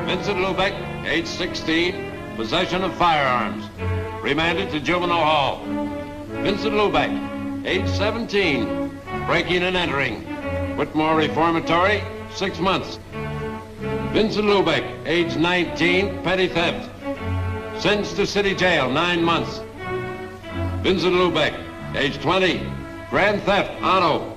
Vincent Lubeck, age 16, possession of firearms. Remanded to juvenile hall. Vincent Lubeck, age 17, breaking and entering. Whitmore Reformatory, 6 months. Vincent Lubeck, age 19, petty theft. Sentenced to city jail, 9 months. Vincent Lubeck, age 20, grand theft, auto.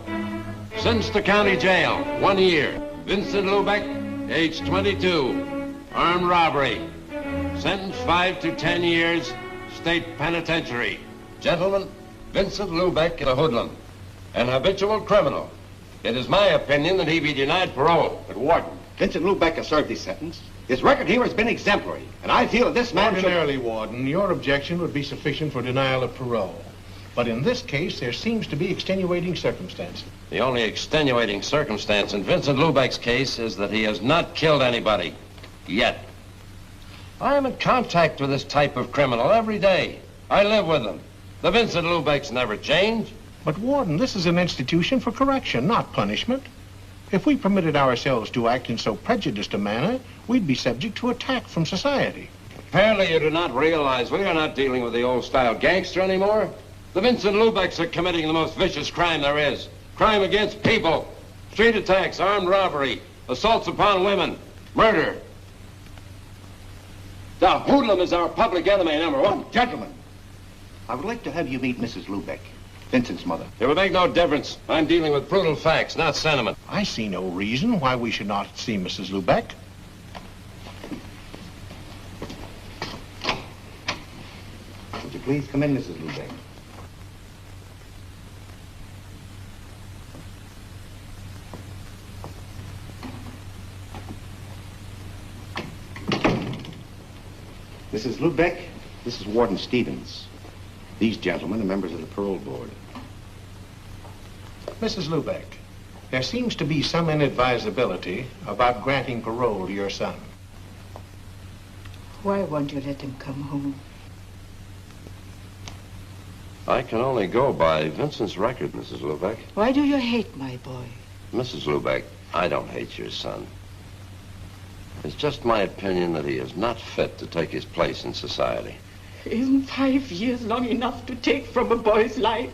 Sentenced to county jail, 1 year. Vincent Lubeck, age 22, armed robbery. Sentenced 5 to 10 years, state penitentiary. Gentlemen, Vincent Lubeck is a hoodlum, an habitual criminal. It is my opinion that he be denied parole. But Warden, Vincent Lubeck has served his sentence. His record here has been exemplary, and I feel that this man Ordinarily, Warden, your objection would be sufficient for denial of parole. But in this case, there seems to be extenuating circumstances. The only extenuating circumstance in Vincent Lubeck's case is that he has not killed anybody. Yet. I am in contact with this type of criminal every day. I live with them. The Vincent Lubecks never change. But, Warden, this is an institution for correction, not punishment. If we permitted ourselves to act in so prejudiced a manner, we'd be subject to attack from society. Apparently you do not realize we are not dealing with the old-style gangster anymore. The Vincent Lubecks are committing the most vicious crime there is. Crime against people, street attacks, armed robbery, assaults upon women, murder. The hoodlum is our public enemy #1. Gentlemen, I would like to have you meet Mrs. Lubeck, Vincent's mother. It would make no difference. I'm dealing with brutal facts, not sentiment. I see no reason why we should not see Mrs. Lubeck. Would you please come in, Mrs. Lubeck? Mrs. Lubeck, this is Warden Stevens. These gentlemen are members of the parole board. Mrs. Lubeck, there seems to be some inadvisability about granting parole to your son. Why won't you let him come home? I can only go by Vincent's record, Mrs. Lubeck. Why do you hate my boy? Mrs. Lubeck, I don't hate your son. It's just my opinion that he is not fit to take his place in society. Isn't 5 years long enough to take from a boy's life?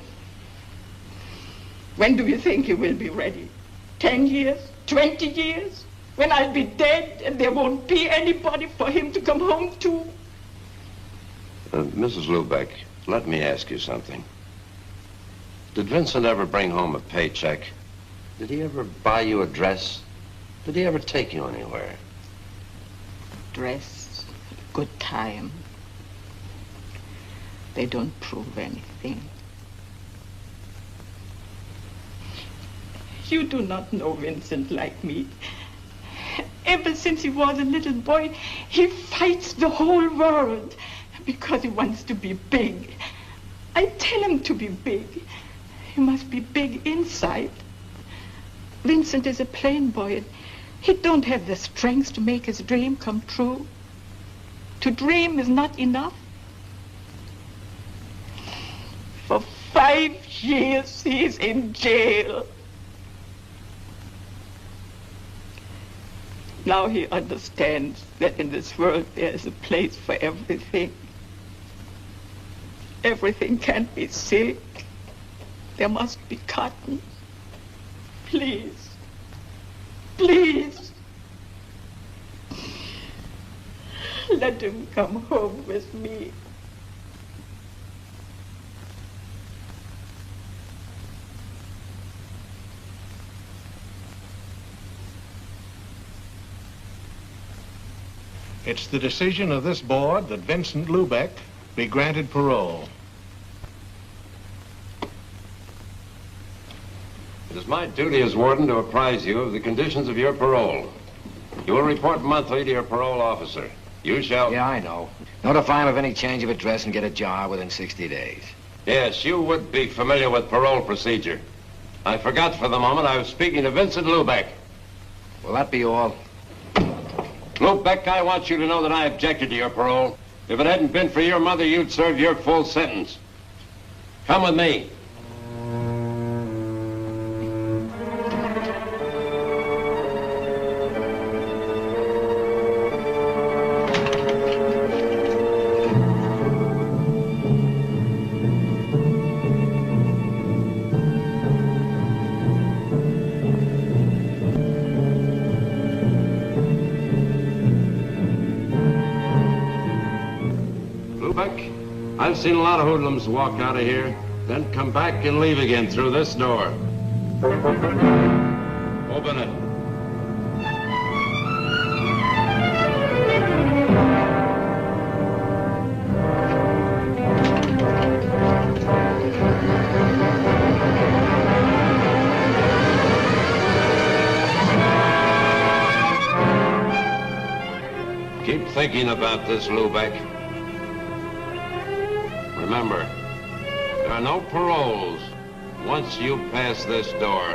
When do you think he will be ready? 10 years? 20 years? When I'll be dead and there won't be anybody for him to come home to? Mrs. Lubeck, let me ask you something. Did Vincent ever bring home a paycheck? Did he ever buy you a dress? Did he ever take you anywhere? Dress, good time. They don't prove anything. You do not know Vincent like me. Ever since he was a little boy, he fights the whole world because he wants to be big. I tell him to be big. He must be big inside. Vincent is a plain boy. He don't have the strength to make his dream come true. To dream is not enough. For 5 years he's in jail. Now he understands that in this world there is a place for everything. Everything can't be silk. There must be cotton. Please. Please. Let him come home with me. It's the decision of this board that Vincent Lubeck be granted parole. It is my duty as warden to apprise you of the conditions of your parole. You will report monthly to your parole officer. You shall... Yeah, I know. Notify him of any change of address and get a job within 60 days. Yes, you would be familiar with parole procedure. I forgot for the moment I was speaking to Vincent Lubeck. Will that be all? Lubeck, I want you to know that I objected to your parole. If it hadn't been for your mother, you'd serve your full sentence. Come with me. I've seen a lot of hoodlums walk out of here, then come back and leave again through this door. Open it. Keep thinking about this, Lubeck. Remember, there are no paroles once you pass this door.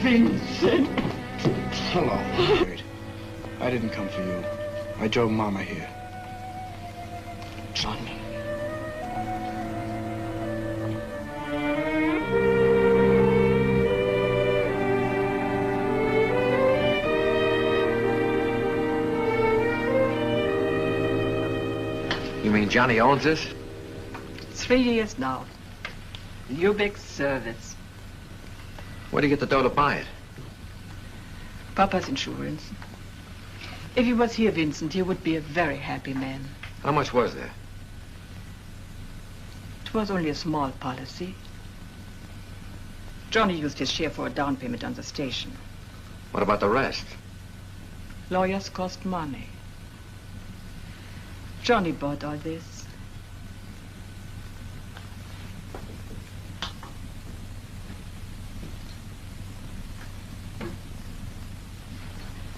Vincent. Hello. I didn't come for you. I drove Mama here. Johnny. You mean Johnny owns this? 3 years now. Lubeck's service. Where'd he get the dough to buy it? Papa's insurance. If he was here, Vincent, he would be a very happy man. How much was there? It was only a small policy. Johnny used his share for a down payment on the station. What about the rest? Lawyers cost money. Johnny bought all this.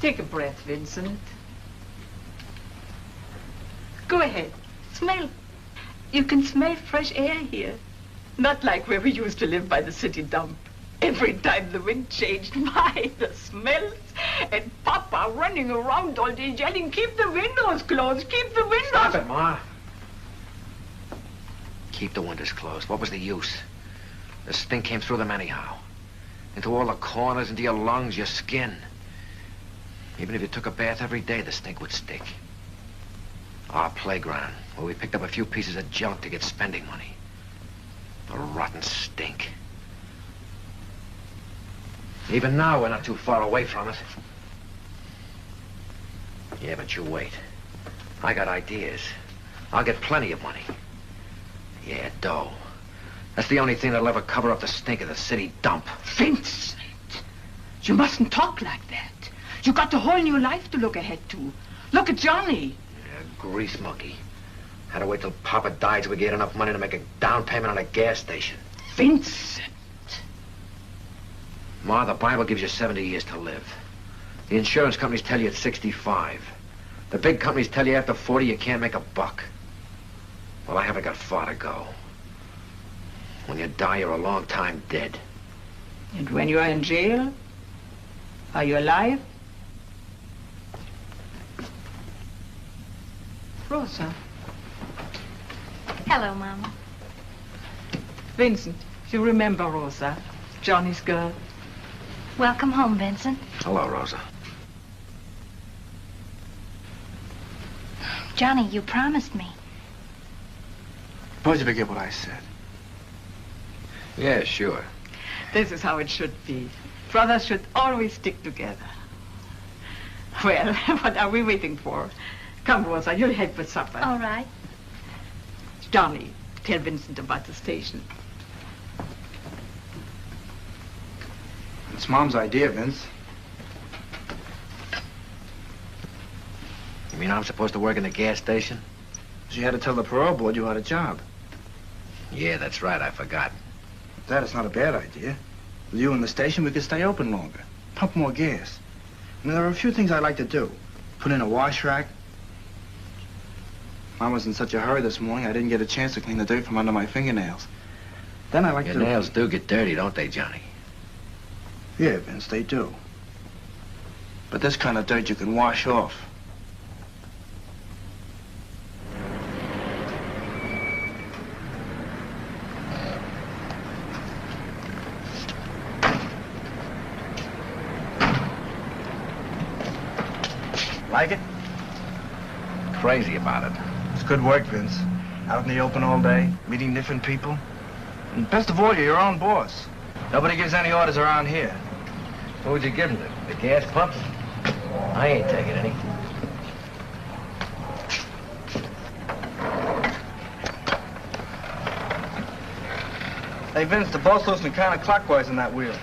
Take a breath, Vincent. Go ahead. Smell. You can smell fresh air here. Not like where we used to live by the city dump. Every time the wind changed, my, the smells. And Papa running around all day yelling, keep the windows closed, keep the windows... Stop it, Ma. Keep the windows closed. What was the use? The stink came through them anyhow. Into all the corners, into your lungs, your skin. Even if you took a bath every day, the stink would stick. Our playground, where we picked up a few pieces of junk to get spending money. The rotten stink. Even now, we're not too far away from it. Yeah, but you wait. I got ideas. I'll get plenty of money. Yeah, dough. That's the only thing that'll ever cover up the stink of the city dump. Vincent, you mustn't talk like that. You got a whole new life to look ahead to. Look at Johnny. Yeah, grease monkey. Had to wait till Papa died so we get enough money to make a down payment on a gas station. Vincent. Ma, the Bible gives you 70 years to live. The insurance companies tell you it's 65. The big companies tell you after 40 you can't make a buck. Well, I haven't got far to go. When you die, you're a long time dead. And when you are in jail, are you alive? Rosa. Hello, Mama. Vincent, you remember Rosa, Johnny's girl? Welcome home, Vincent. Hello, Rosa. Johnny, you promised me. Suppose you forget what I said. Yeah, sure. This is how it should be. Brothers should always stick together. Well, what are we waiting for? Come, Rosa, you'll help with supper. All right. Johnny, tell Vincent about the station. It's Mom's idea, Vince. You mean I'm supposed to work in the gas station? She had to tell the parole board you had a job. Yeah, that's right, I forgot. That is not a bad idea. With you in the station, we could stay open longer. Pump more gas. And there are a few things I'd like to do. Put in a wash rack. Mom was in such a hurry this morning, I didn't get a chance to clean the dirt from under my fingernails. Then I like Your to... nails do get dirty, don't they, Johnny? Yeah, Vince, they do. But this kind of dirt you can wash off. Like it? Crazy about it. It's good work, Vince. Out in the open all day, meeting different people. And best of all, you're your own boss. Nobody gives any orders around here. What would you give him? The gas pumps? I ain't taking any. Hey, Vince, the boat's loosening counterclockwise in that wheel.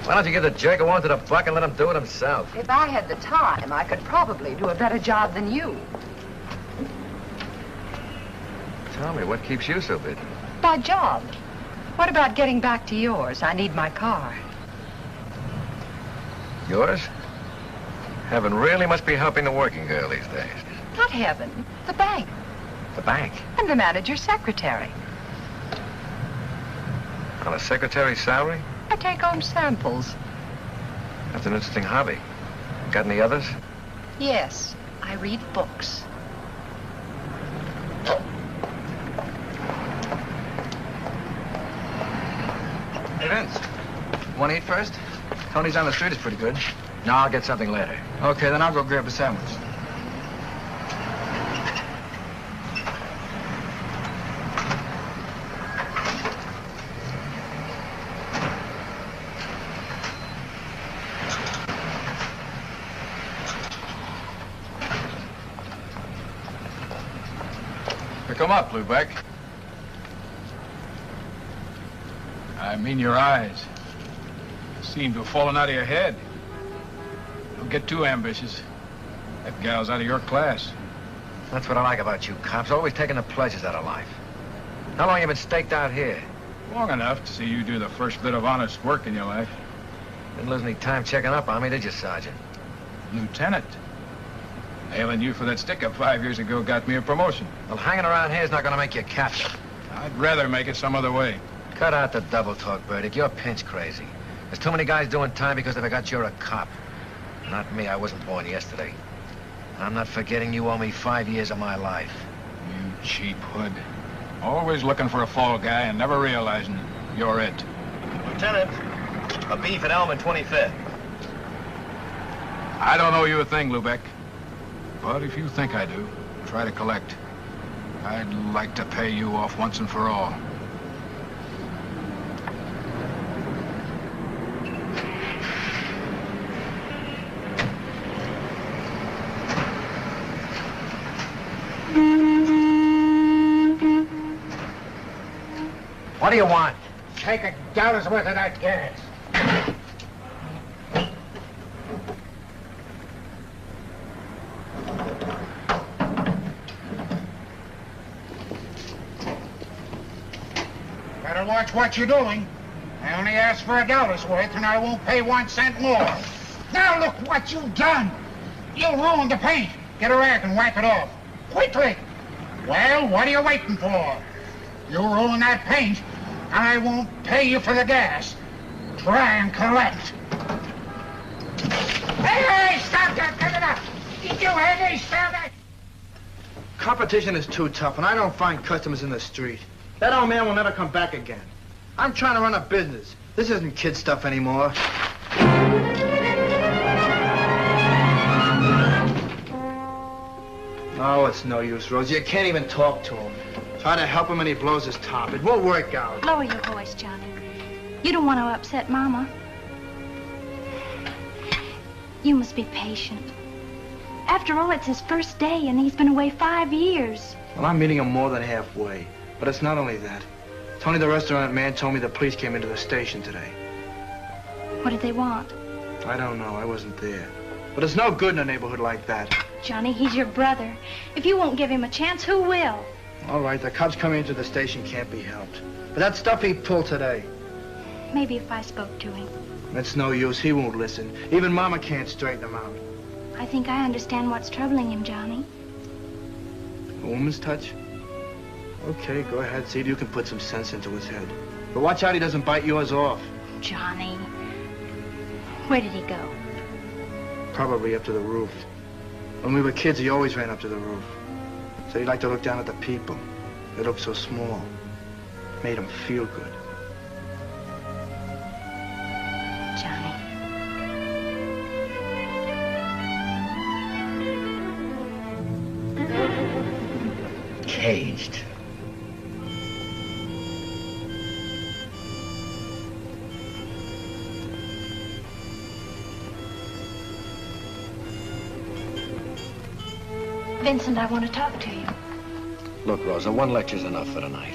Why don't you give the jerk a one to the buck and let him do it himself? If I had the time, I could probably do a better job than you. Tell me, what keeps you so busy? My job. What about getting back to yours? I need my car. Yours? Heaven really must be helping the working girl these days. Not heaven, the bank. The bank? And the manager's secretary. On a secretary's salary? I take home samples. That's an interesting hobby. Got any others? Yes, I read books. Hey, Vince, want to eat first? Tony's on the street is pretty good. No, I'll get something later. Okay, then I'll go grab a sandwich. Pick 'em up, Lubeck. I mean your eyes. Seem to have fallen out of your head. Don't get too ambitious. That gal's out of your class. That's what I like about you cops, always taking the pleasures out of life. How long you been staked out here? Long enough to see you do the first bit of honest work in your life. Didn't lose any time checking up on me, did you, Sergeant? Lieutenant. Nailing you for that stick-up 5 years ago got me a promotion. Well, hanging around here is not going to make you a captain. I'd rather make it some other way. Cut out the double talk, Burdick. You're pinch crazy. There's too many guys doing time because they forgot you're a cop. Not me. I wasn't born yesterday. I'm not forgetting you owe me 5 years of my life. You cheap hood. Always looking for a fall guy and never realizing you're it. Lieutenant, a beef at Elm and 25th. I don't owe you a thing, Lubeck. But if you think I do, try to collect. I'd like to pay you off once and for all. What do you want? Take $1 worth of that gas. Better watch what you're doing. I only asked for $1 worth, and I won't pay 1 cent more. Now look what you've done. You ruined the paint. Get a rag and wipe it off. Quickly. Well, what are you waiting for? You ruin that paint, and I won't pay you for the gas. Try and collect. Hey, stop that! Get it up! Did you hear me? Stop it! Competition is too tough, and I don't find customers in the street. That old man will never come back again. I'm trying to run a business. This isn't kid stuff anymore. Oh, it's no use, Rosie. You can't even talk to him. Try to help him and he blows his top. It won't work out. Lower your voice, Johnny. You don't want to upset Mama. You must be patient. After all, it's his first day, and he's been away 5 years. Well, I'm meeting him more than halfway. But it's not only that. Tony, the restaurant man, told me the police came into the station today. What did they want? I don't know. I wasn't there. But it's no good in a neighborhood like that. Johnny, he's your brother. If you won't give him a chance, who will? All right, the cops coming into the station can't be helped. But that stuff he pulled today, Maybe if I spoke to him. it's no use. He won't listen. Even Mama can't straighten him out. I think I understand what's troubling him, Johnny. A woman's touch? Okay, go ahead. See if you can put some sense into his head. But watch out he doesn't bite yours off. Johnny. Where did he go? Probably up to the roof. When we were kids, he always ran up to the roof. So he liked to look down at the people. They looked so small. Made him feel good. Johnny. caged. Vincent, I want to talk to you. Look, Rosa, one lecture's enough for tonight.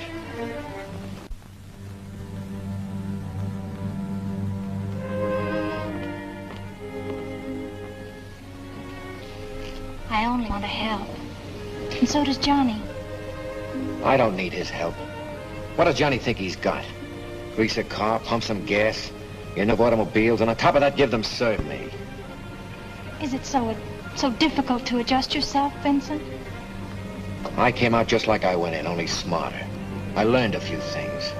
I only want to help. And so does Johnny. I don't need his help. What does Johnny think he's got? Grease a car, pump some gas, enough automobiles, and on top of that, give them serve me. Is it so difficult to adjust yourself, Vincent? I came out just like I went in, only smarter. I learned a few things.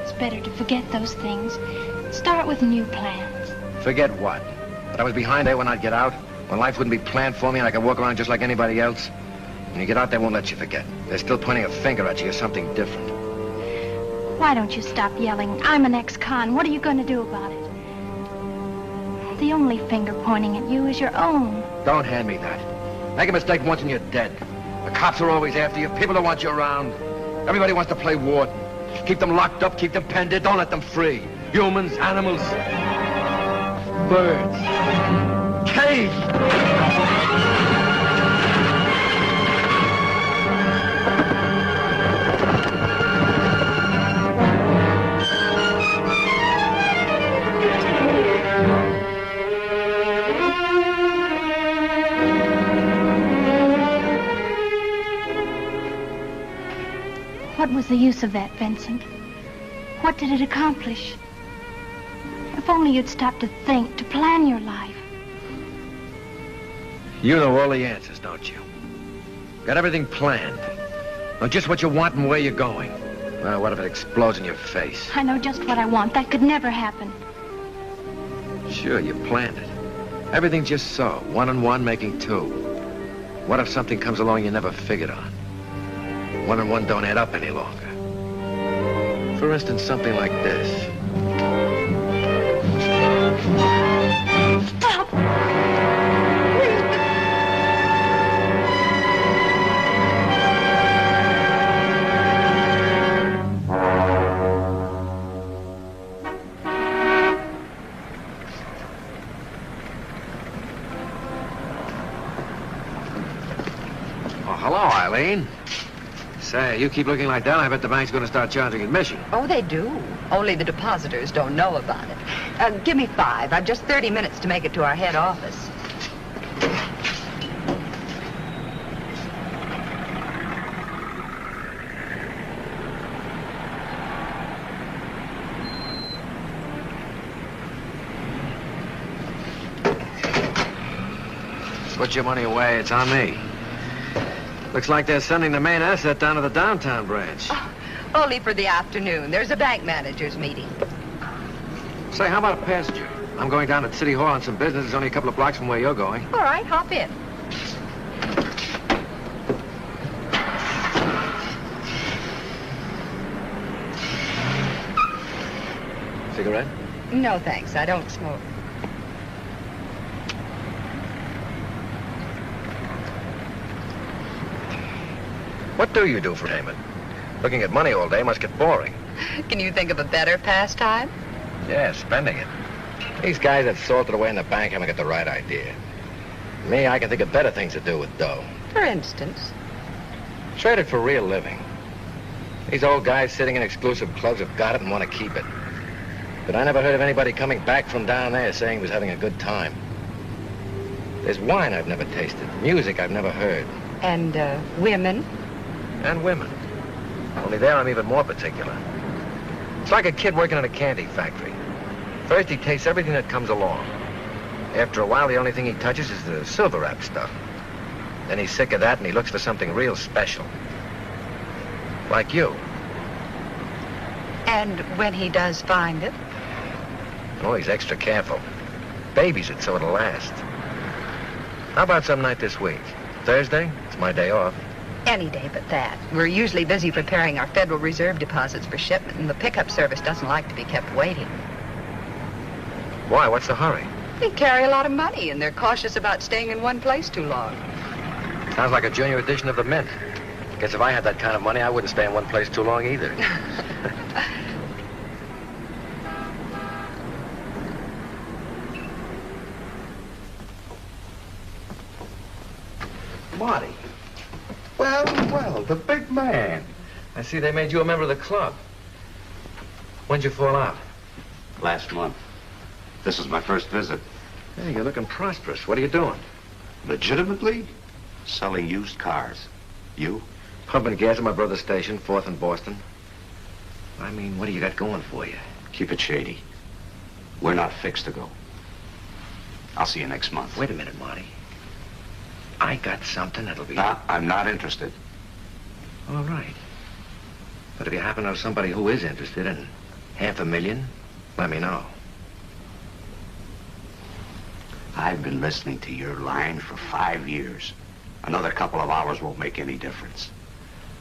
It's better to forget those things. Start with new plans. Forget what? That I was behind there when I'd get out? When life wouldn't be planned for me and I could walk around just like anybody else? When you get out, they won't let you forget. They're still pointing a finger at you or something different. Why don't you stop yelling? I'm an ex-con. What are you going to do about it? The only finger pointing at you is your own. Don't hand me that. Make a mistake once and you're dead. The cops are always after you. People don't want you around. Everybody wants to play warden. Keep them locked up, keep them penned in. Don't let them free. Humans, animals, birds. Caged! What was the use of that, Vincent? What did it accomplish? If only you'd stop to think, to plan your life. You know all the answers, don't you? Got everything planned. Know just what you want and where you're going. Well, what if it explodes in your face? I know just what I want. That could never happen. Sure, you planned it. Everything's just so. 1 and 1 making 2. What if something comes along you never figured on? 1 and 1 don't add up any longer. For instance, something like this. Stop! Oh, hello, Allene. Say, you keep looking like that, I bet the bank's going to start charging admission. Oh, they do. Only the depositors don't know about it. Give me 5. I've just 30 minutes to make it to our head office. Put your money away, it's on me. Looks like they're sending the main asset down to the downtown branch. Oh, only for the afternoon. There's a bank manager's meeting. Say, how about a passenger? I'm going down to City Hall on some business. It's only a couple of blocks from where you're going. All right, hop in. Cigarette? No, thanks. I don't smoke. What do you do for payment? Looking at money all day must get boring. Can you think of a better pastime? Yeah, spending it. These guys that salted away in the bank haven't got the right idea. Me, I can think of better things to do with dough. For instance? Trade it for real living. These old guys sitting in exclusive clubs have got it and want to keep it. But I never heard of anybody coming back from down there saying he was having a good time. There's wine I've never tasted, music I've never heard. And, women? And women. Only there I'm even more particular. It's like a kid working in a candy factory. First he tastes everything that comes along. After a while, the only thing he touches is the silver wrap stuff. Then he's sick of that and he looks for something real special. Like you. And when he does find it? Oh, he's extra careful. Babies it so it'll last. How about some night this week? Thursday? It's my day off. Any day but that. We're usually busy preparing our Federal Reserve deposits for shipment, and the pickup service doesn't like to be kept waiting. Why? What's the hurry? They carry a lot of money, and they're cautious about staying in one place too long. Sounds like a junior edition of the Mint. Guess if I had that kind of money, I wouldn't stay in one place too long either. Marty. Well, the big man. I see they made you a member of the club. When'd you fall out? Last month. This is my first visit. Hey, you're looking prosperous. What are you doing? Legitimately? Selling used cars. You? Pumping gas at my brother's station, 4th and Boston. I mean, what do you got going for you? Keep it shady. We're not fixed to go. I'll see you next month. Wait a minute, Marty. I got something that'll be... I'm not interested. All right. But if you happen to know somebody who is interested in $500,000, let me know. I've been listening to your line for 5 years. Another couple of hours won't make any difference.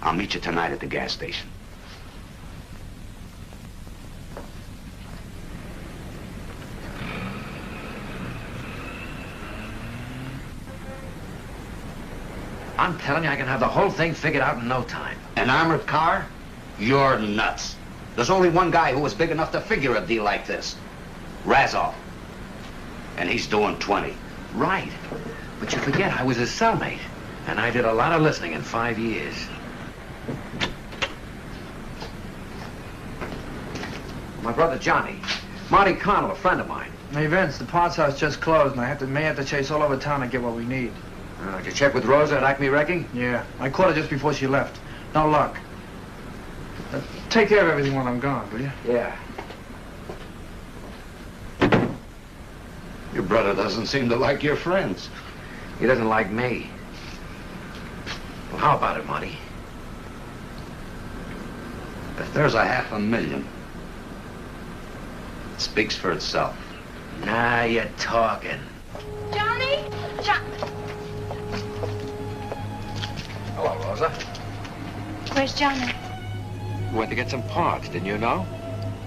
I'll meet you tonight at the gas station. I'm telling you, I can have the whole thing figured out in no time. An armored car? You're nuts. There's only one guy who was big enough to figure a deal like this. Razov. And he's doing 20. Right. But you forget I was his cellmate. And I did a lot of listening in 5 years. My brother Johnny. Marty Connell, a friend of mine. Hey, Vince, the parts house just closed, and I may have to chase all over town to get what we need. Did you check with Rosa at Acme Wrecking? Yeah, I caught her just before she left. No luck. Take care of everything while I'm gone, will you? Yeah. Your brother doesn't seem to like your friends. He doesn't like me. Well, how about it, Marty? If there's $500,000, it speaks for itself. Now you're talking. Johnny? Hello, Rosa. Where's Johnny? You went to get some parts, didn't you know?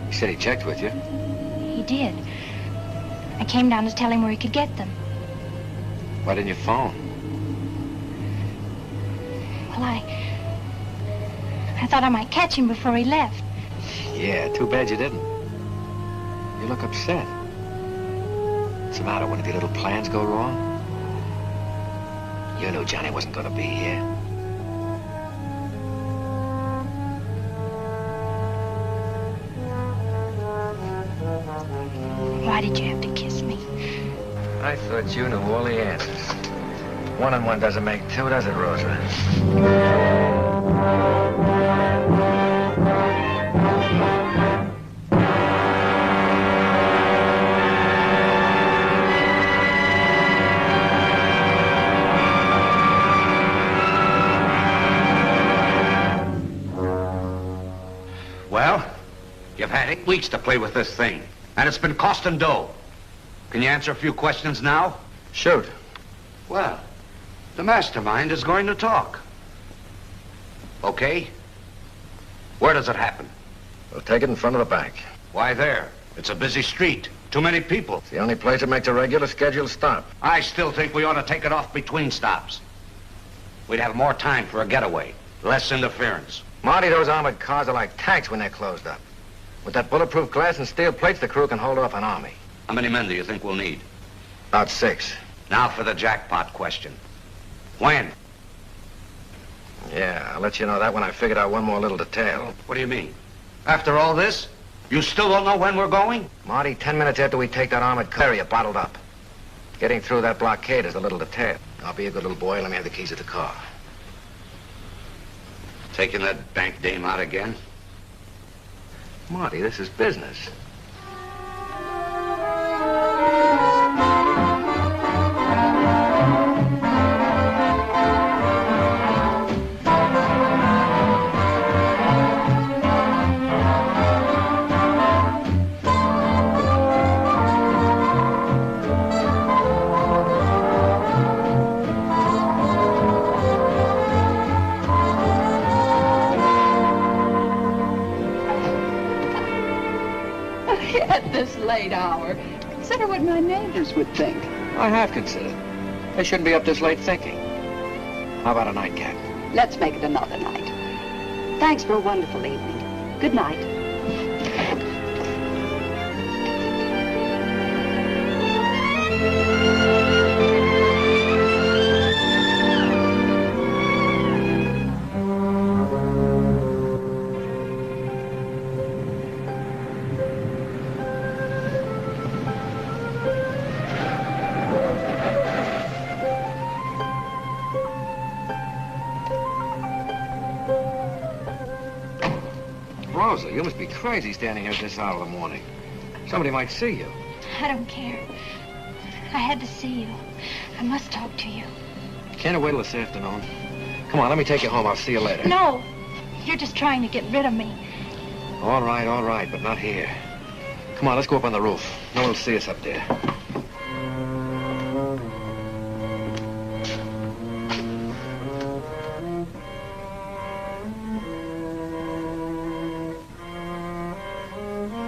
He said he checked with you. He did. I came down to tell him where he could get them. Why didn't you phone? Well, I thought I might catch him before he left. Yeah, too bad you didn't. You look upset. What's the matter? One of your little plans go wrong? You knew Johnny wasn't going to be here. Why did you have to kiss me? I thought you knew all the answers. 1 and 1 doesn't make 2, does it, Rosa? Well, you've had 8 weeks to play with this thing, and it's been costing dough. Can you answer a few questions now? Shoot. Well, the mastermind is going to talk. Okay? Where does it happen? We'll take it in front of the bank. Why there? It's a busy street. Too many people. It's the only place that makes a regular scheduled stop. I still think we ought to take it off between stops. We'd have more time for a getaway. Less interference. Marty, those armored cars are like tanks when they're closed up. With that bulletproof glass and steel plates, the crew can hold off an army. How many men do you think we'll need? About 6. Now for the jackpot question. When? Yeah, I'll let you know that when I figured out one more little detail. What do you mean? After all this, you still don't know when we're going? Marty, 10 minutes after we take that armored car, you're bottled up. Getting through that blockade is a little detail. I'll be a good little boy and let me have the keys of the car. Taking that bank dame out again? Marty, this is business. At this late hour, consider what my neighbors would think. I have considered. They shouldn't be up this late thinking. How about a nightcap? Let's make it another night. Thanks for a wonderful evening. Good night. Rosa, you must be crazy standing here at this hour of the morning. Somebody might see you. I don't care. I had to see you. I must talk to you. Can't it wait till this afternoon? Come on, let me take you home. I'll see you later. No. You're just trying to get rid of me. All right, but not here. Come on, let's go up on the roof. No one will see us up there.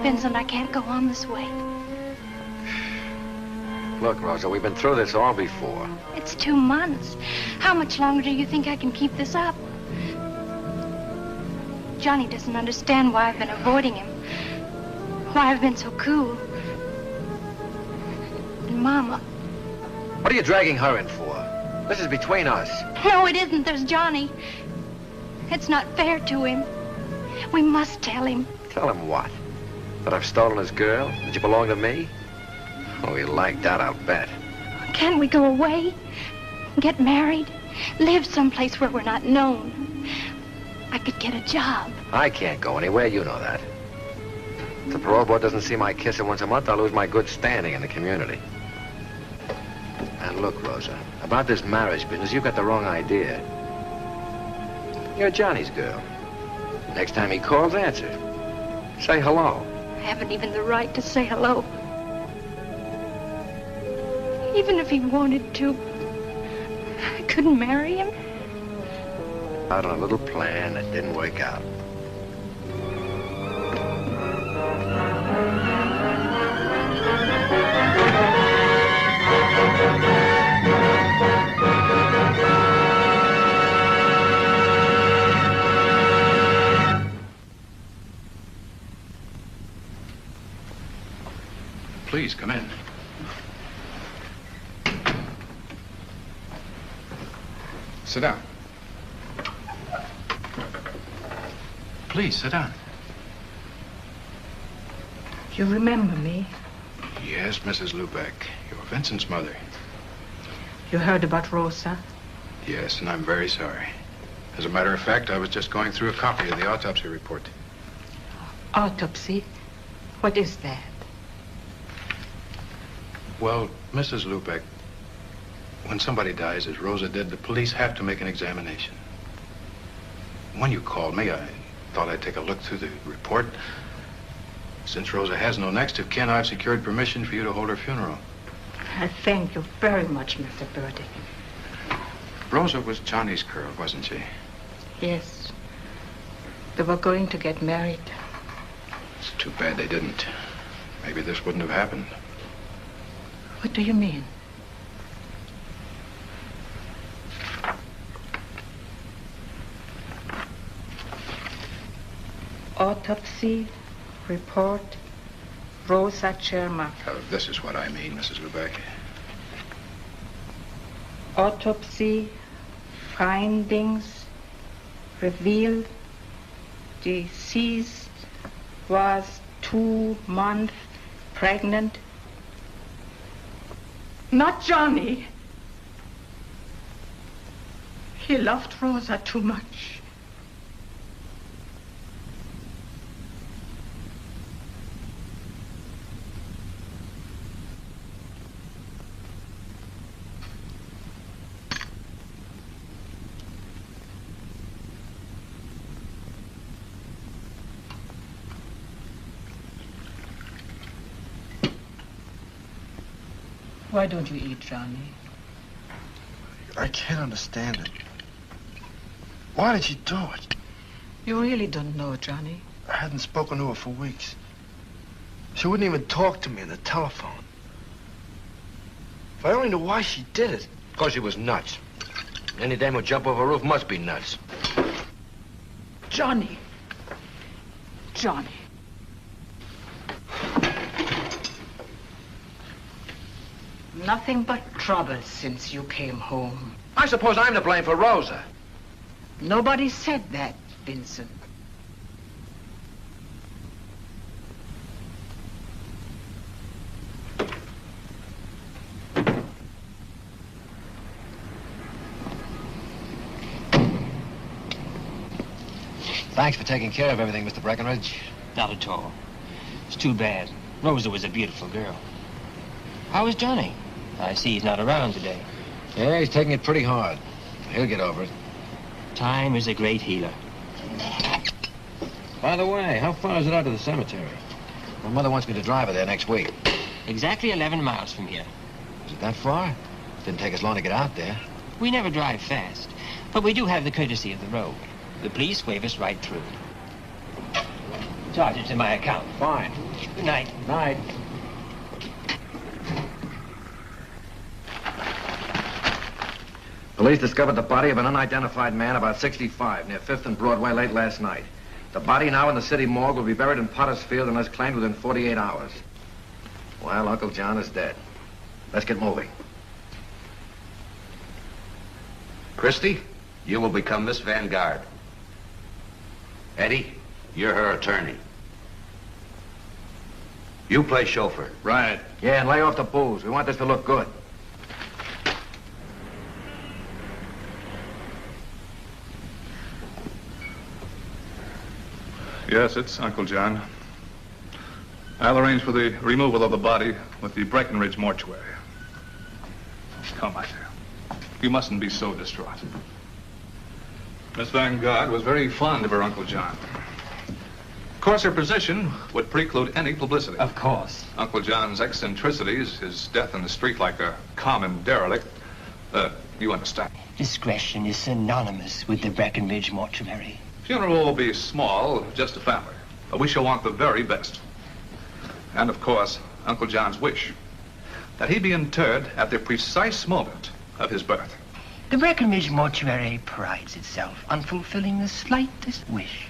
Vincent, I can't go on this way. Look, Rosa, we've been through this all before. It's 2 months. How much longer do you think I can keep this up? Johnny doesn't understand why I've been avoiding him. Why I've been so cool. And Mama. What are you dragging her in for? This is between us. No, it isn't. There's Johnny. It's not fair to him. We must tell him. Tell him what? That I've stolen his girl? That you belong to me? Oh, he'll like that, I'll bet. Can't we go away? Get married? Live someplace where we're not known? I could get a job. I can't go anywhere, you know that. If the parole board doesn't see my kisser once a month, I'll lose my good standing in the community. And look, Rosa, about this marriage business, you've got the wrong idea. You're Johnny's girl. Next time he calls, answer. Say hello. I haven't even the right to say hello. Even if he wanted to, I couldn't marry him. Out on a little plan that didn't work out. Please, come in. Sit down. Please, sit down. You remember me? Yes, Mrs. Lubeck. You're Vincent's mother. You heard about Rosa? Yes, and I'm very sorry. As a matter of fact, I was just going through a copy of the autopsy report. Autopsy? What is that? Well, Mrs. Lubeck, when somebody dies, as Rosa did, the police have to make an examination. When you called me, I thought I'd take a look through the report. Since Rosa has no next of kin, I've secured permission for you to hold her funeral. I thank you very much, Mr. Birdie. Rosa was Johnny's girl, wasn't she? Yes. They were going to get married. It's too bad they didn't. Maybe this wouldn't have happened. What do you mean? Autopsy report, Rosa Chermak. This is what I mean, Mrs. Lubeck. Autopsy findings reveal deceased was 2 months pregnant. Not Johnny. He loved Rosa too much. Why don't you eat, Johnny? I can't understand it. Why did she do it? You really don't know, Johnny. I hadn't spoken to her for weeks. She wouldn't even talk to me on the telephone. If I only knew why she did it. Because she was nuts. Any dame who jump over a roof must be nuts. Johnny. Johnny. Nothing but trouble since you came home. I suppose I'm to blame for Rosa. Nobody said that, Vincent. Thanks for taking care of everything, Mr. Breckenridge. Not at all. It's too bad. Rosa was a beautiful girl. How is Johnny? I see he's not around today. Yeah, he's taking it pretty hard. He'll get over it. Time is a great healer. By the way, how far is it out to the cemetery? My mother wants me to drive her there next week. Exactly 11 miles from here. Is it that far? Didn't take us long to get out there. We never drive fast, but we do have the courtesy of the road. The police wave us right through. Charge it to my account. Fine. Good night. Night. Police discovered the body of an unidentified man about 65 near 5th and Broadway late last night. The body now in the city morgue will be buried in Potter's Field unless claimed within 48 hours. Well, Uncle John is dead. Let's get moving. Christie, you will become Miss Vanguard. Eddie, you're her attorney. You play chauffeur. Right. Yeah, and lay off the booze. We want this to look good. Yes, it's Uncle John. I'll arrange for the removal of the body with the Breckenridge mortuary. Come, my dear. You mustn't be so distraught. Miss Vanguard was very fond of her Uncle John. Of course, her position would preclude any publicity. Of course. Uncle John's eccentricities, his death in the street like a common derelict, you understand. Discretion is synonymous with the Breckenridge mortuary. Funeral will be small, just a family. But we shall want the very best. And, of course, Uncle John's wish that he be interred at the precise moment of his birth. The Breckenridge mortuary prides itself on fulfilling the slightest wish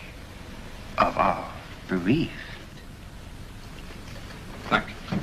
of our bereaved. Thank you.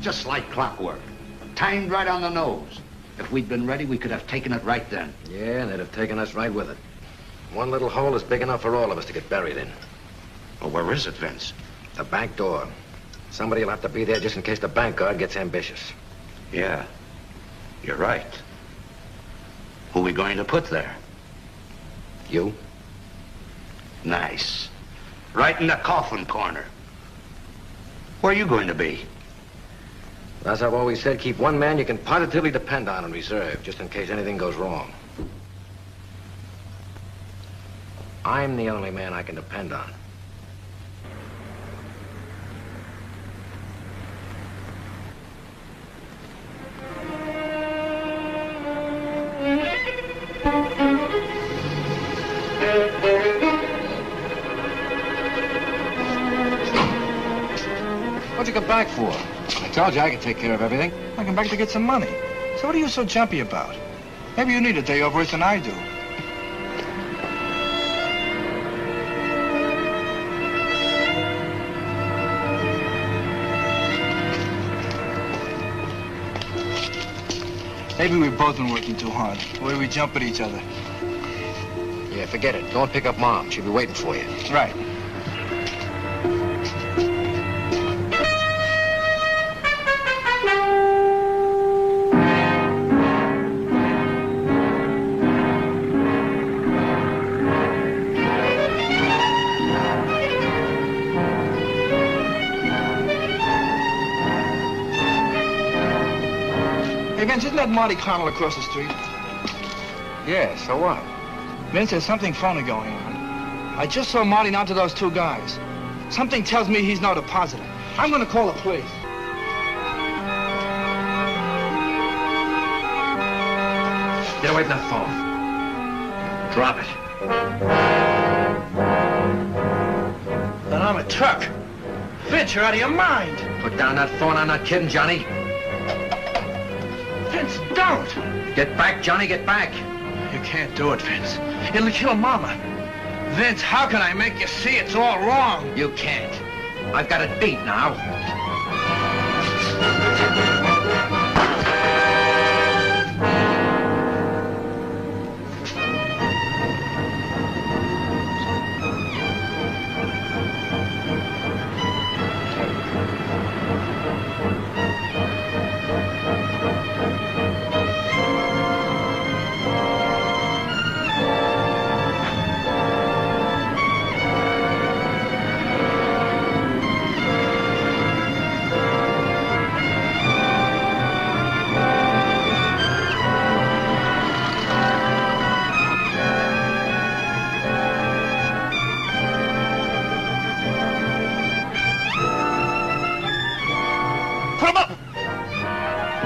Just like clockwork. Timed right on the nose. If we'd been ready, we could have taken it right then. Yeah, and they'd have taken us right with it. One little hole is big enough for all of us to get buried in. Well, where is it, Vince? The back door. Somebody will have to be there just in case the bank guard gets ambitious. Yeah, you're right. Who are we going to put there? You? Nice. Right in the coffin corner. Where are you going to be? As I've always said, keep one man you can positively depend on in reserve, just in case anything goes wrong. I'm the only man I can depend on. What'd you come back for? I told you I could take care of everything. I come back to get some money. So what are you so jumpy about? Maybe you need a day off worse than I do. Hey, Maybe we've both been working too hard. The way we jump at each other. Yeah, forget it. Go and pick up Mom. She'll be waiting for you. Right. Vince, isn't that Marty Connell across the street? Yeah, so what? Vince, there's something funny going on. I just saw Marty down to those two guys. Something tells me he's not a positive. I'm gonna call the police. Get away from that phone. Drop it. Then I'm a truck. Vince, you're out of your mind. Put down that phone. I'm not kidding, Johnny. Vince, don't! Get back, Johnny, get back. You can't do it, Vince. It'll kill Mama. Vince, how can I make you see it's all wrong? You can't. I've got it beat now.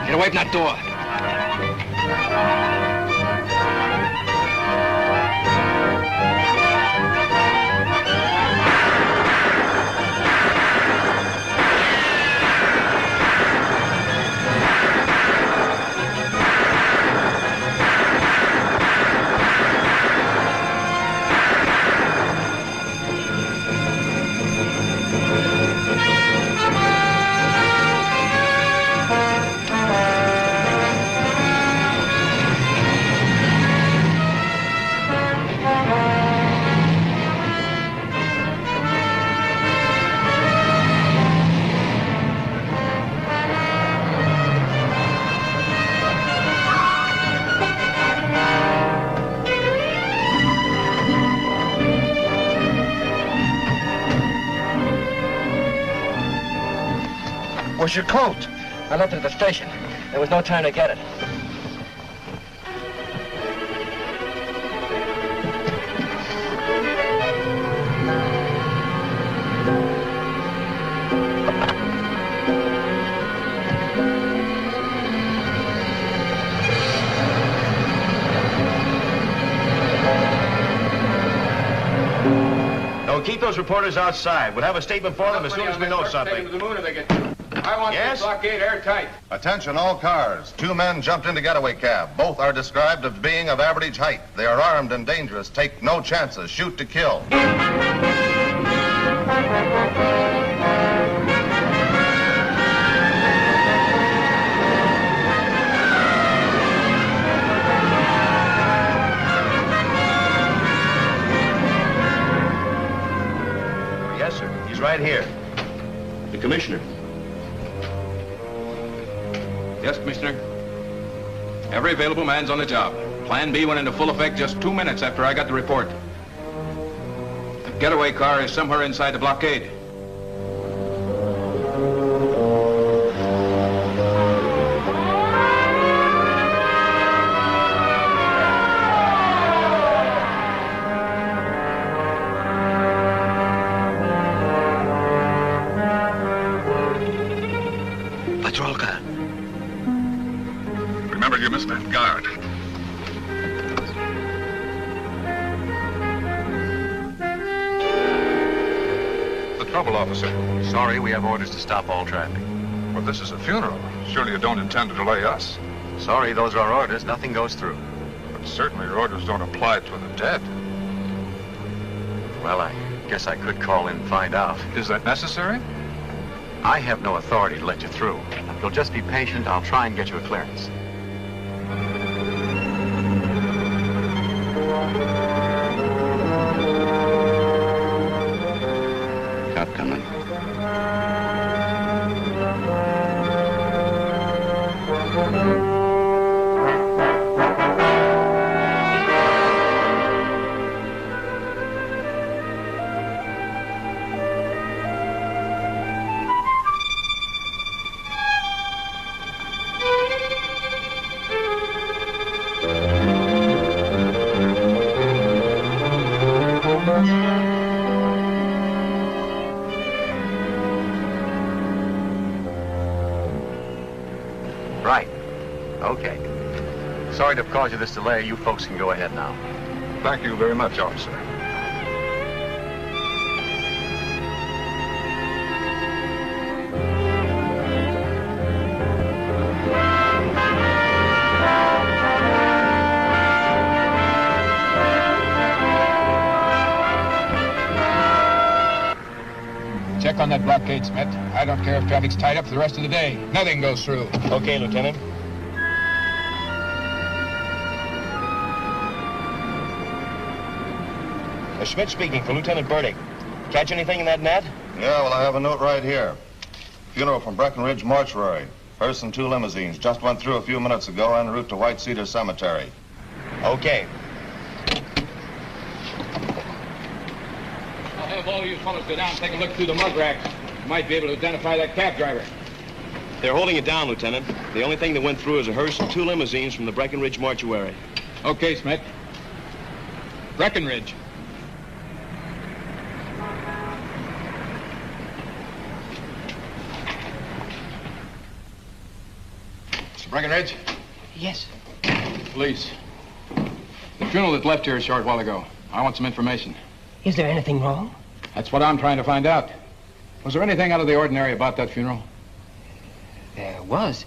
Get away from that door. Where's your coat? I left it at the station. There was no time to get it. Now, keep those reporters outside. We'll have a statement for them as soon as we know something. I want this blockade airtight. Attention all cars. 2 men jumped into getaway cab. Both are described as being of average height. They are armed and dangerous. Take no chances. Shoot to kill. Yes, sir. He's right here. The commissioner. Yes, Commissioner. Every available man's on the job. Plan B went into full effect just 2 minutes after I got the report. The getaway car is somewhere inside the blockade. Patrol car. Remember, you missed that guard. The trouble, officer? Sorry, we have orders to stop all traffic. Well, this is a funeral. Surely you don't intend to delay us. Sorry, those are our orders. Nothing goes through. But certainly your orders don't apply to the dead. Well, I guess I could call in and find out. Is that necessary? I have no authority to let you through. If you'll just be patient, I'll try and get you a clearance. Cop coming. Right. Okay. Sorry to have caused you this delay. You folks can go ahead now. Thank you very much, officer. Check on that blockade, Smith. I don't care if traffic's tied up for the rest of the day. Nothing goes through. Okay, Lieutenant. Schmidt speaking for Lieutenant Burdick. Catch anything in that net? Yeah, well, I have a note right here. Funeral from Breckenridge Mortuary. Hearse and 2 limousines. Just went through a few minutes ago en route to White Cedar Cemetery. Okay. I'll have all you fellas go down and take a look through the mug racks. You might be able to identify that cab driver. They're holding it down, Lieutenant. The only thing that went through is a hearse and 2 limousines from the Breckenridge Mortuary. Okay, Smith. Breckenridge. Mr. Breckenridge? Yes. Police. The funeral that left here a short while ago. I want some information. Is there anything wrong? That's what I'm trying to find out. Was there anything out of the ordinary about that funeral? There was.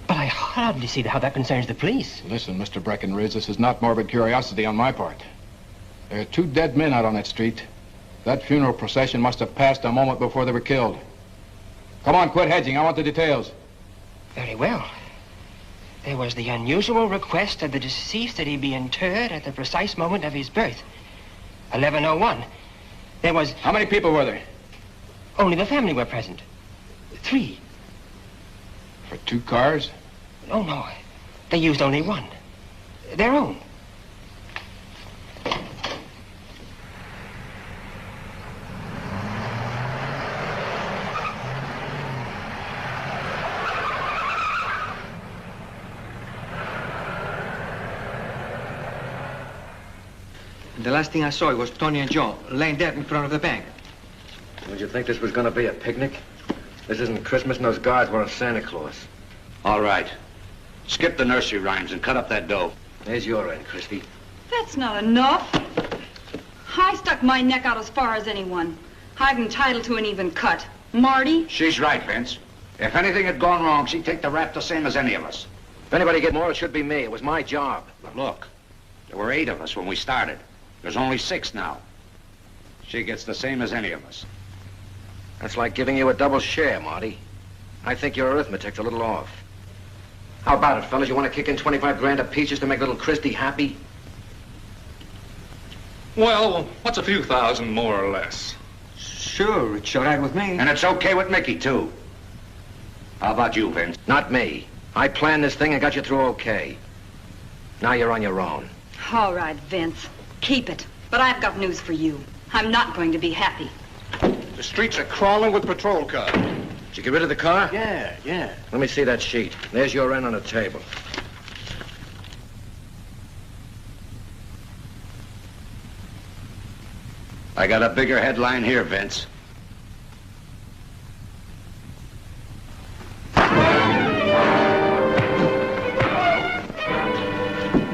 But I hardly see how that concerns the police. Listen, Mr. Breckenridge, this is not morbid curiosity on my part. There are 2 dead men out on that street. That funeral procession must have passed a moment before they were killed. Come on, quit hedging. I want the details. Very well. There was the unusual request of the deceased that he be interred at the precise moment of his birth. 11:01. There was... How many people were there? Only the family were present. 3. For 2 cars? Oh, no. They used only 1. Their own. The last thing I saw was Tony and Joe laying dead in front of the bank. Did you think this was going to be a picnic? This isn't Christmas, and those guards weren't Santa Claus. All right. Skip the nursery rhymes and cut up that dough. There's your end, Christy. That's not enough. I stuck my neck out as far as anyone. I'm entitled to an even cut. Marty? She's right, Vince. If anything had gone wrong, she'd take the rap the same as any of us. If anybody get more, it should be me. It was my job. But look, there were 8 of us when we started. There's only 6 now. She gets the same as any of us. That's like giving you a double share, Marty. I think your arithmetic's a little off. How about it, fellas? You want to kick in 25 grand apiece just to make little Christy happy? Well, what's a few thousand more or less? Sure, it's all right with me. And it's okay with Mickey, too. How about you, Vince? Not me. I planned this thing and got you through okay. Now you're on your own. All right, Vince. Keep it. But I've got news for you. I'm not going to be happy. The streets are crawling with patrol cars. Did you get rid of the car? Yeah. Let me see that sheet. There's your end on the table. I got a bigger headline here, Vince.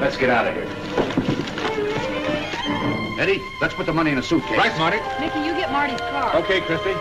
Let's get out of here. Eddie, let's put the money in a suitcase. Right, Marty. Mickey, you get Marty's car. Okay, Christy.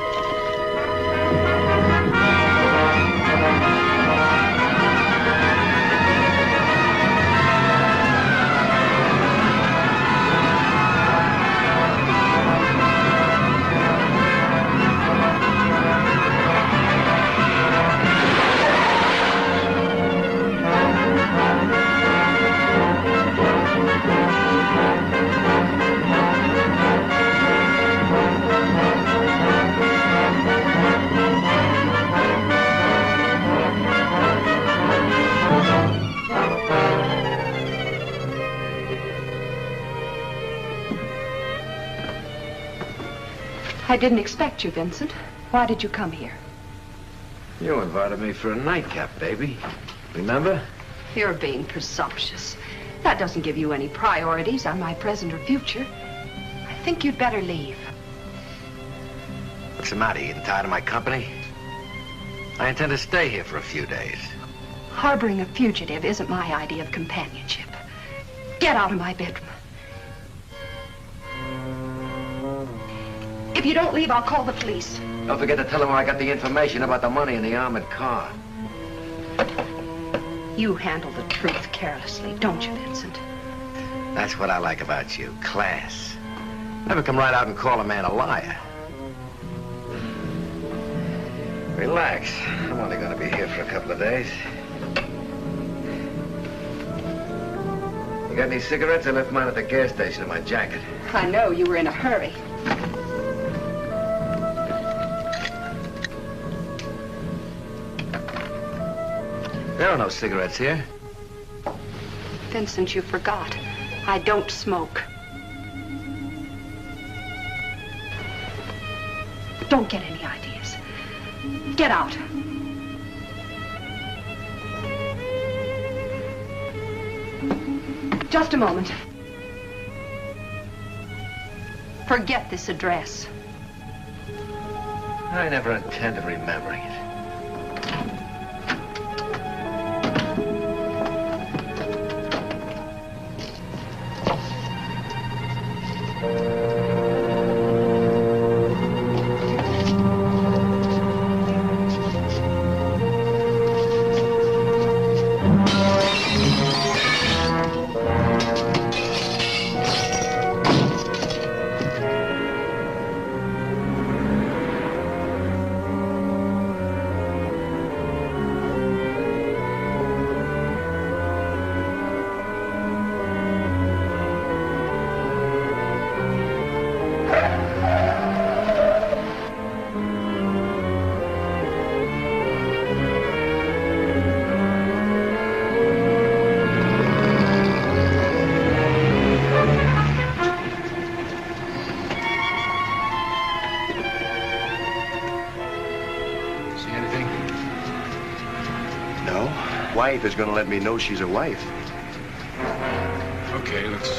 I didn't expect you, Vincent. Why did you come here? You invited me for a nightcap, baby. Remember? You're being presumptuous. That doesn't give you any priorities on my present or future. I think you'd better leave. What's the matter? You getting tired of my company? I intend to stay here for a few days. Harboring a fugitive isn't my idea of companionship. Get out of my bedroom. If you don't leave, I'll call the police. Don't forget to tell them where I got the information about the money in the armored car. You handle the truth carelessly, don't you, Vincent? That's what I like about you, class. Never come right out and call a man a liar. Relax. I'm only going to be here for a couple of days. You got any cigarettes? I left mine at the gas station in my jacket. I know you were in a hurry. There are no cigarettes here. Vincent, you forgot. I don't smoke. Don't get any ideas. Get out. Just a moment. Forget this address. I never intended remembering it. Wife is going to let me know she's a wife. Okay, let's...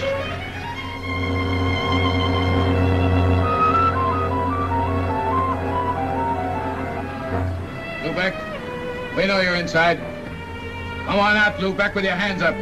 Lubeck, we know you're inside. Come on out, Lubeck, with your hands up.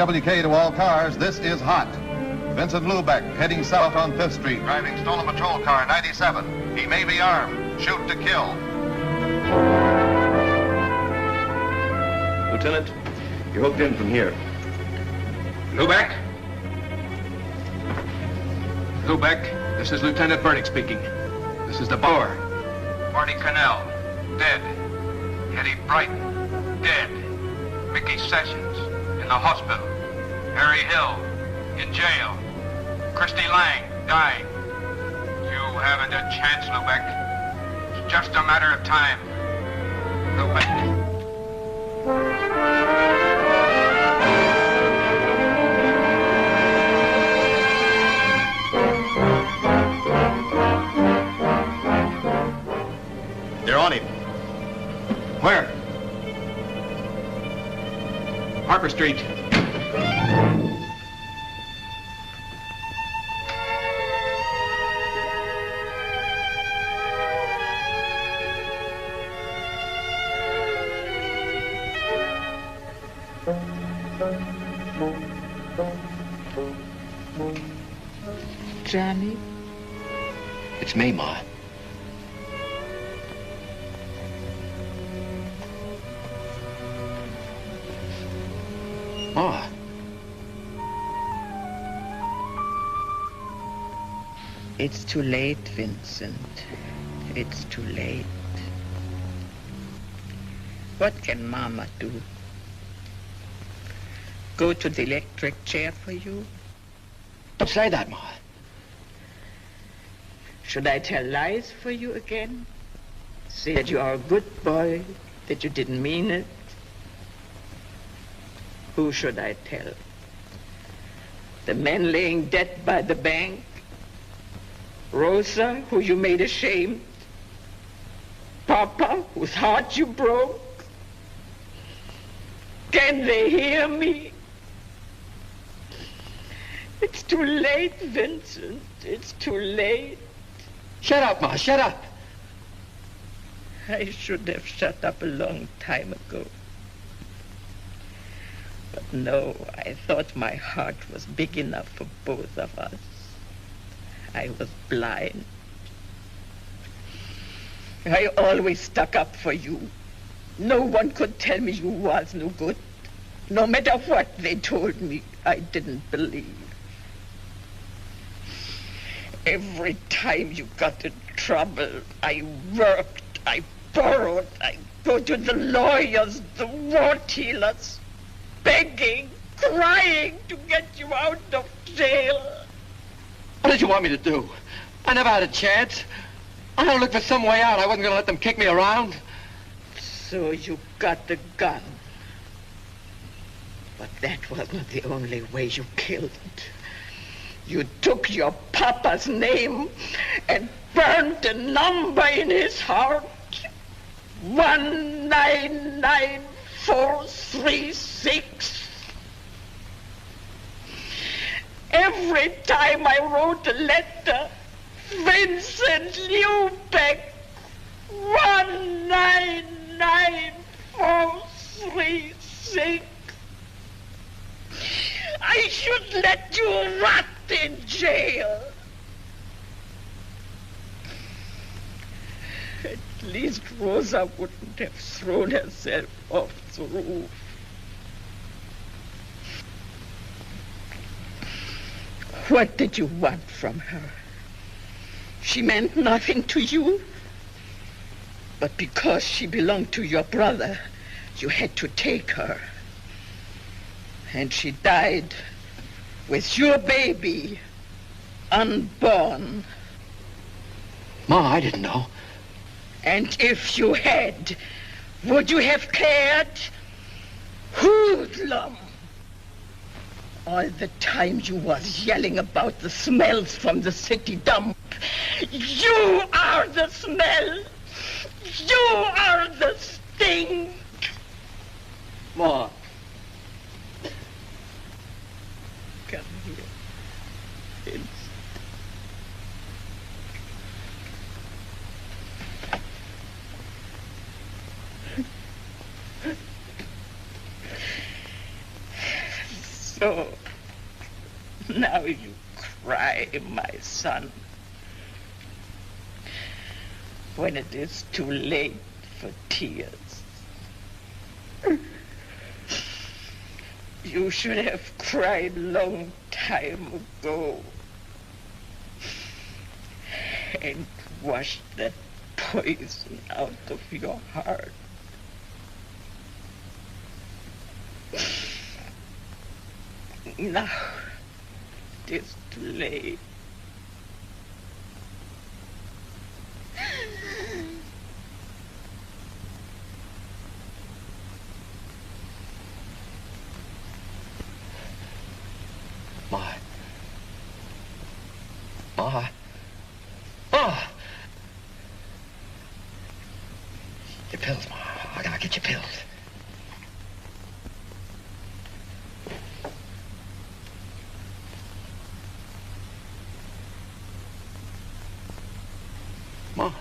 KWK to all cars, this is hot. Vincent Lubeck heading south on 5th Street, driving stolen patrol car 97. He may be armed. Shoot to kill. Lieutenant, you're hooked in from here. Lubeck? Lubeck, this is Lieutenant Burdick speaking. This is the Boer. Marty Cannell, dead. Eddie Brighton, dead. Mickey Sessions, in the hospital. Harry Hill, in jail. Christy Lang, dying. You haven't a chance, Lubeck. It's just a matter of time. Lubeck. They're on him. Where? Harper Street. Johnny? It's me, Ma. Ma. It's too late, Vincent. It's too late. What can Mama do? Go to the electric chair for you? Don't say that, Ma. Should I tell lies for you again? Say that you are a good boy, that you didn't mean it? Who should I tell? The man laying dead by the bank? Rosa, who you made ashamed? Papa, whose heart you broke? Can they hear me? It's too late, Vincent. It's too late. Shut up, Ma, shut up. I should have shut up a long time ago. But no, I thought my heart was big enough for both of us. I was blind. I always stuck up for you. No one could tell me you was no good. No matter what they told me, I didn't believe. Every time you got in trouble, I worked, I borrowed, I go to the lawyers, the wart healers, begging, crying to get you out of jail. What did you want me to do? I never had a chance. I had to look for some way out. I wasn't going to let them kick me around. So you got the gun. But that wasn't the only way you killed. You took your papa's name and burned a number in his heart. 199436. Every time I wrote a letter, Vincent Lubeck, 199436. I should let you rot in jail. At least Rosa wouldn't have thrown herself off the roof. What did you want from her? She meant nothing to you. But because she belonged to your brother, you had to take her. And she died with your baby unborn. Ma, I didn't know. And if you had, would you have cared? Hoodlum! All the time you was yelling about the smells from the city dump. You are the smell. You are the stink. Ma. Come here. Vince. So, now you cry, my son, when it is too late for tears. You should have cried long time ago and washed that poison out of your heart. Now, it is too late. Ma. Ma. Ma! Your pills, Ma. I gotta get your pills. Ma.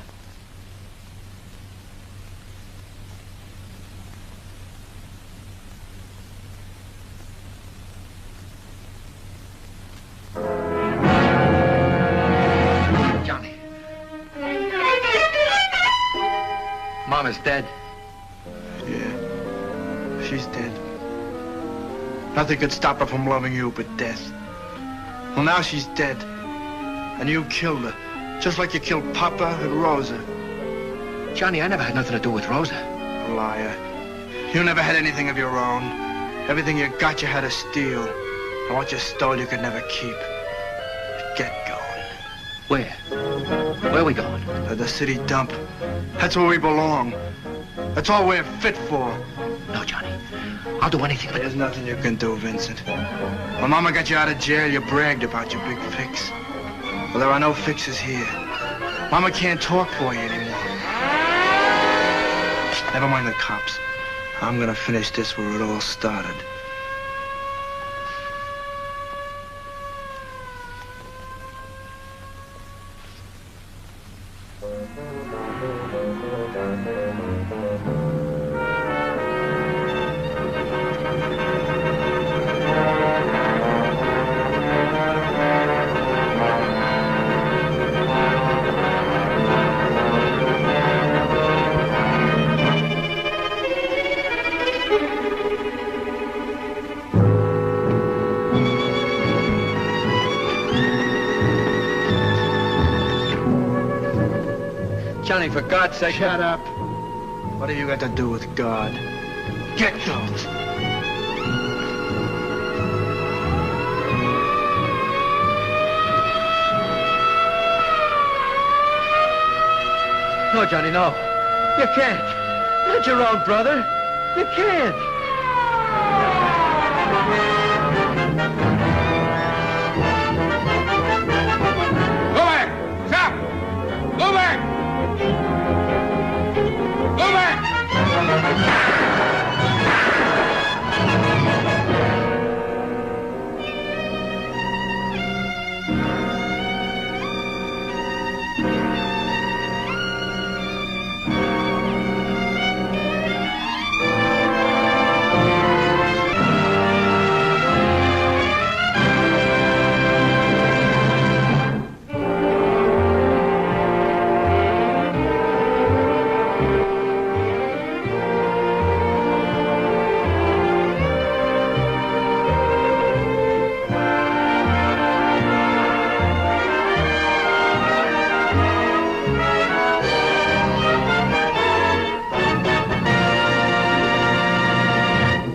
Johnny. Mama's dead. Yeah, she's dead. Nothing could stop her from loving you but death. Well, now she's dead. And you killed her, just like you killed Papa and Rosa. Johnny, I never had nothing to do with Rosa. Liar. You never had anything of your own. Everything you got, you had to steal. And what you stole, you could never keep. Get going. Where? Where are we going? To the city dump. That's where we belong. That's all we're fit for. No, Johnny. I'll do anything but... There's nothing you can do, Vincent. When Mama got you out of jail, you bragged about your big fix. Well, there are no fixes here. Mama can't talk for you anymore. Never mind the cops. I'm gonna finish this where it all started. Johnny, for God's sake... Shut up. What have you got to do with God? Get those. No, Johnny, no. You can't. Not your own brother. You can't. Go back! Stop! Go back! Go back!